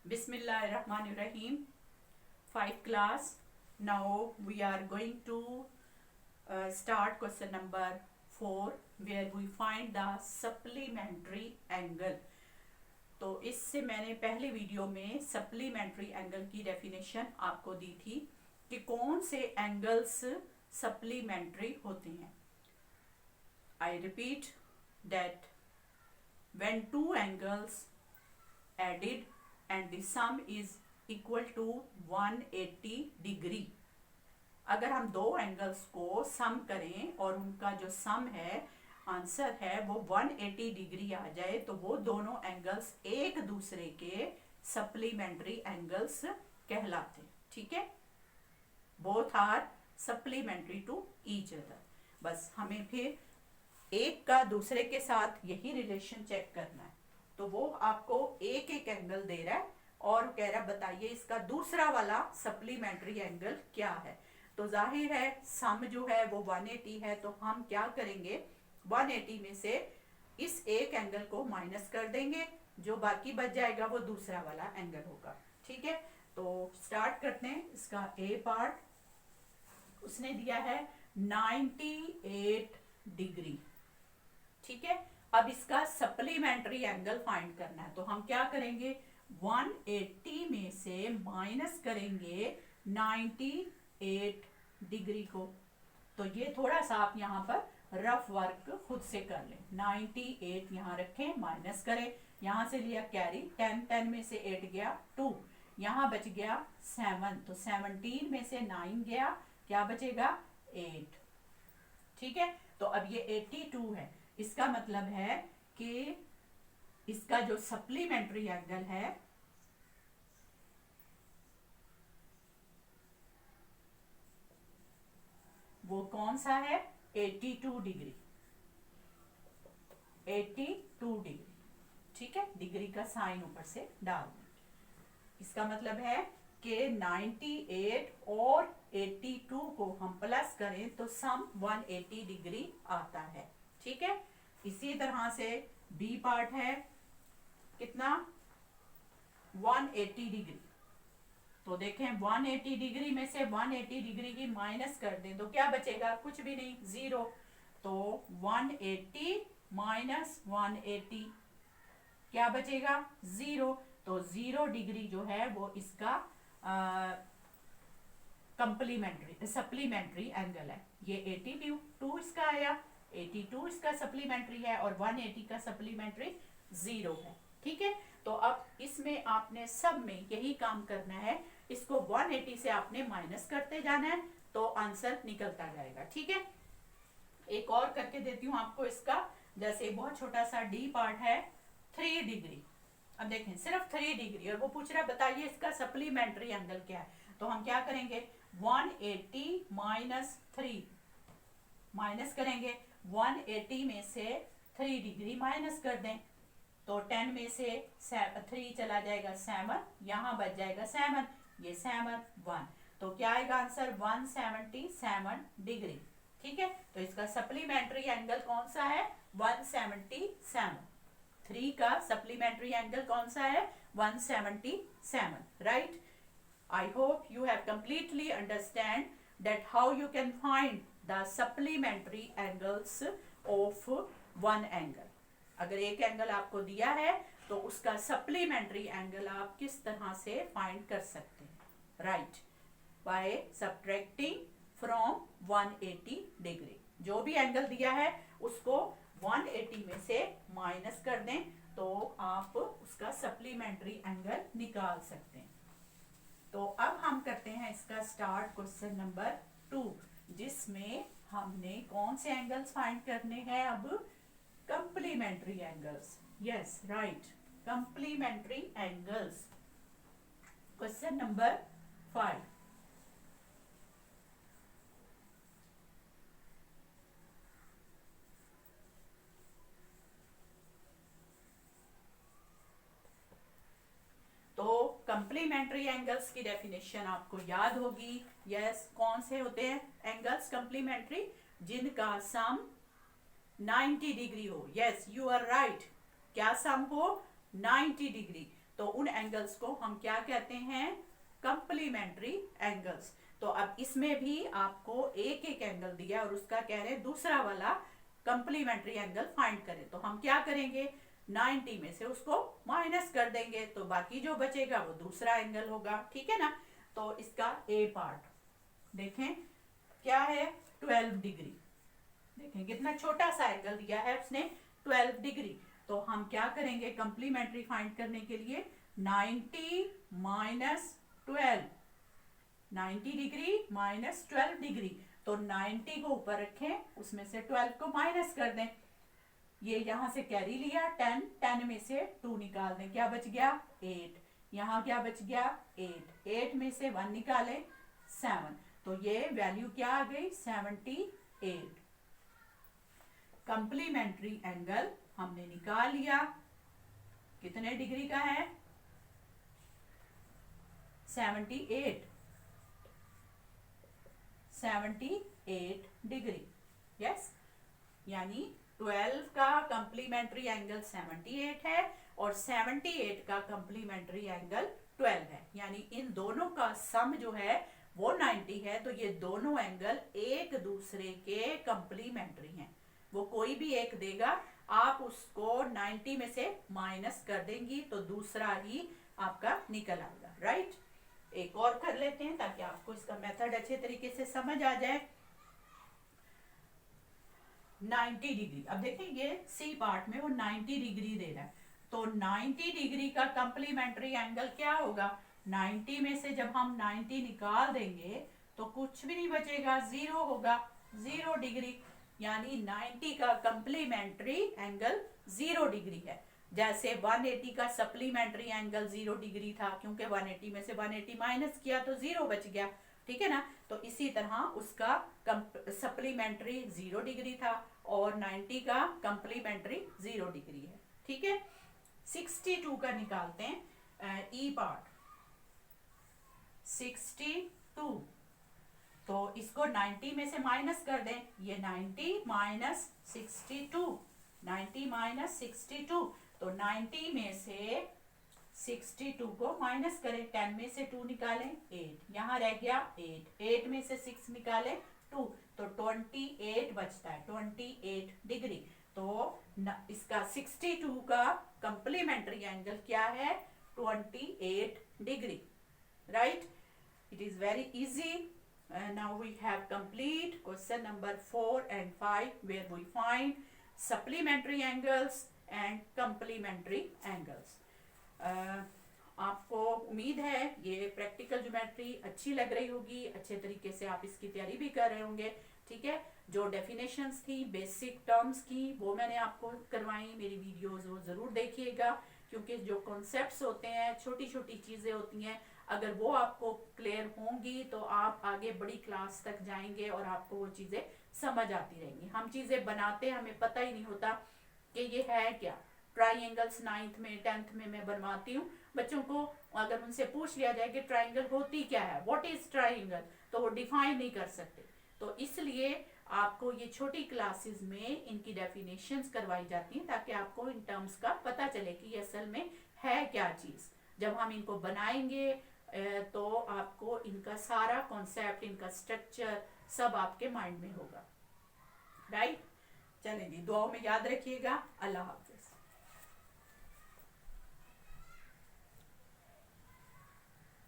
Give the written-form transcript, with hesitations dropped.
Bismillahirrahmanirrahim. 5 class. Now we are going to start question number 4 where we find the supplementary angle. तो इससे मैंने पहले video में supplementary angle की definition आपको दी थी कि कौन से एंगल्स सप्लीमेंट्री होते हैं. I repeat that when two angles added and the sum is equal to 180 degree. अगर हम दो एंगल्स को सम करें और उनका जो सम है आंसर है वो 180 डिग्री आ जाए तो वो दोनों एंगल्स एक दूसरे के सप्लीमेंट्री एंगल्स कहलाते हैं. ठीक है, both are supplementary to each other. बस हमें फिर एक का दूसरे के साथ यही रिलेशन चेक करना है. तो वो आपको एक एक एंगल दे रहा है और कह रहा है बताइए इसका दूसरा वाला सप्लीमेंट्री एंगल क्या है. तो जाहिर है सम जो है वो 180 है तो हम क्या करेंगे 180 में से इस एक एंगल को माइनस कर देंगे, जो बाकी बच जाएगा वो दूसरा वाला एंगल होगा. ठीक है, तो स्टार्ट करते हैं. इसका ए पार्ट उसने दिया है 98 डिग्री. ठीक है, अब इसका सप्लीमेंट्री एंगल फाइंड करना है तो हम क्या करेंगे 180 में से माइनस करेंगे 98 डिग्री को. तो ये थोड़ा सा आप यहाँ पर रफ वर्क खुद से कर लें. 98 यहाँ रखें, माइनस करें, यहाँ से लिया कैरी 10 में से 8 गया 2, यहाँ बच गया 7, तो 17 में से 9 गया, क्या बचेगा 8. ठीक है, तो अब ये 82 है. इसका मतलब है कि इसका जो सप्लीमेंट्री एंगल है वो कौन सा है 82 डिग्री. 82 डिग्री. ठीक है, डिग्री का साइन ऊपर से डाल दें. इसका मतलब है कि 98 और 82 को हम प्लस करें तो सम 180 डिग्री आता है. ठीक है, इसी तरह से बी पार्ट है कितना 180 डिग्री. तो देखें 180 डिग्री में से 180 डिग्री की माइनस कर दें तो क्या बचेगा, कुछ भी नहीं, 0. तो 180 माइनस 180 क्या बचेगा 0. तो 0 डिग्री जो है वो इसका कंप्लीमेंट्री सप्लीमेंट्री एंगल है. ये 82 इसका आया, 82 इसका सप्लीमेंट्री है और 180 का सप्लीमेंट्री 0 है. ठीक है, तो अब इसमें आपने सब में यही काम करना है, इसको 180 से आपने माइनस करते जाना है तो आंसर निकलता जाएगा. ठीक है, एक और करके देती हूँ आपको इसका. जैसे बहुत छोटा सा डी पार्ट है 3 डिग्री. अब देखें सिर्फ 3 डिग्री और वो पूछ रहा है बताइए इसका सप्लीमेंट्री एंगल क्या है. तो हम क्या करेंगे 180 माइनस 3 माइनस करेंगे. 180 में से 3 डिग्री माइनस कर दें तो 10 में से 3 चला जाएगा 7, यहाँ बच जाएगा 7, ये 7 1, तो क्या आएगा आंसर 177 डिग्री. ठीक है, तो इसका सप्लीमेंट्री एंगल कौन सा है 177. 3 का सप्लीमेंट्री एंगल कौन सा है 177. Right. I hope you have completely understand that how you can find the supplementary angles of one angle. अगर एक एंगल आपको दिया है तो उसका सप्लीमेंट्री एंगल आप किस तरह से फाइंड कर सकते हैं. Right, by subtracting from 180 degree. जो भी एंगल दिया है उसको 180 में से माइनस कर दें तो आप उसका सप्लीमेंट्री एंगल निकाल सकते हैं. तो अब हम करते हैं इसका स्टार्ट क्वेश्चन नंबर 2 जिसमें हमने कौन से एंगल्स फाइंड करने हैं अब complementary angles. Yes right, complementary angles. Question number 5. Complementary angles की डेफिनेशन आपको याद होगी. यस, कौन से होते हैं एंगल्स कंप्लीमेंट्री जिनका सम 90 डिग्री हो. Yes, you are right. क्या सम हो 90 डिग्री। तो उन एंगल्स को हम क्या कहते हैं, कंप्लीमेंट्री एंगल्स। तो अब इसमें भी आपको एक एक एंगल दिया और उसका कह रहे हैं दूसरा वाला कंप्लीमेंट्री एंगल फाइंड करें। तो हम क्या करेंगे, 90 में से उसको माइनस कर देंगे तो बाकी जो बचेगा वो दूसरा एंगल होगा, ठीक है ना। तो इसका ए पार्ट देखें क्या है, 12 डिग्री। देखें कितना छोटा सा एंगल दिया है उसने, 12 डिग्री। तो हम क्या करेंगे कंप्लीमेंट्री फाइंड करने के लिए, 90 माइनस 12, 90 डिग्री माइनस 12 डिग्री। तो 90 को ऊपर रखें, उसमें से 12 को माइनस कर दें। ये यहां से कैरी लिया 10, 10 में से 2 निकाल दें, क्या बच गया 8। यहाँ क्या बच गया 8, 8 में से 1 निकालें 7। तो ये वैल्यू क्या आ गई 78। कंप्लीमेंट्री एंगल हमने निकाल लिया, कितने डिग्री का है 78, 78 डिग्री। यस, यानी 12 का कंप्लीमेंट्री एंगल 78 है और 78 का कंप्लीमेंट्री एंगल 12 है, यानी इन दोनों का सम जो है वो 90 है। तो ये दोनों एंगल एक दूसरे के कंप्लीमेंट्री हैं। वो कोई भी एक देगा, आप उसको 90 में से माइनस कर देंगी तो दूसरा ही आपका निकल आएगा, राइट। एक और कर लेते हैं ताकि आपको इसका मेथड अच्छे तरीके से समझ आ जाए। 90 डिग्री, अब देखिए ये सी पार्ट में वो 90 डिग्री दे रहा है। तो 90 डिग्री का कंप्लीमेंट्री एंगल क्या होगा, 90 में से जब हम 90 निकाल देंगे तो कुछ भी नहीं बचेगा, 0 होगा, 0 डिग्री। यानी 90 का कंप्लीमेंट्री एंगल 0 डिग्री है। जैसे 180 का सप्लीमेंट्री एंगल 0 डिग्री था, क्योंकि 180 में से 180 माइनस किया तो 0 बच गया, ठीक है ना। तो इसी तरह उसका सप्लीमेंट्री 0 डिग्री था और 90 का कंप्लीमेंट्री 0 डिग्री है, ठीक है। 62 का निकालते हैं ई पार्ट, 62। तो इसको 90 में से माइनस कर दें, ये 90 माइनस 62, 90 माइनस 62। तो 90 में से 62 को माइनस करें, 10 में से 2 निकालें 8, यहाँ रह गया 8, 8 में से 6 निकालें 2, तो 28 बचता है, 28 डिग्री। तो इसका 62 का कंप्लीमेंट्री एंगल क्या है 28 degree, right. It is very easy. Now we have complete question number 4 and 5 where we find supplementary angles and complementary angles. आपको उम्मीद है ये प्रैक्टिकल ज्योमेट्री अच्छी लग रही होगी, अच्छे तरीके से आप इसकी तैयारी भी कर रहे होंगे, ठीक है। जो डेफिनेशंस थी, बेसिक टर्म्स की, वो मैंने आपको करवाई। मेरी वीडियोस वो ज़रूर देखिएगा, क्योंकि जो कॉन्सेप्ट्स होते हैं, छोटी छोटी चीज़ें होती हैं, अगर वो आपको क्लियर होंगी तो आप आगे बड़ी क्लास तक जाएंगे और आपको वो चीज़ें समझ आती रहेंगी। हम चीज़ें बनाते हमें पता ही नहीं होता कि ये है क्या। ट्राइंगल्स 9th में 10th में मैं बनवाती हूँ बच्चों को, अगर उनसे पूछ लिया जाए कि ट्राइंगल होती क्या है, व्हाट इज ट्राइंगल, तो वो डिफाइन नहीं कर सकते। तो इसलिए आपको ये छोटी क्लासेस में इनकी डेफिनेशंस करवाई जाती हैं ताकि आपको इन टर्म्स का पता चले कि ये असल में है क्या चीज़। जब हम इनको बनाएंगे तो आपको इनका सारा कॉन्सेप्ट, इनका स्ट्रक्चर सब आपके माइंड में होगा, राइट। चलें जी, दुआओं में याद रखिएगा। अल्लाह हाफिज।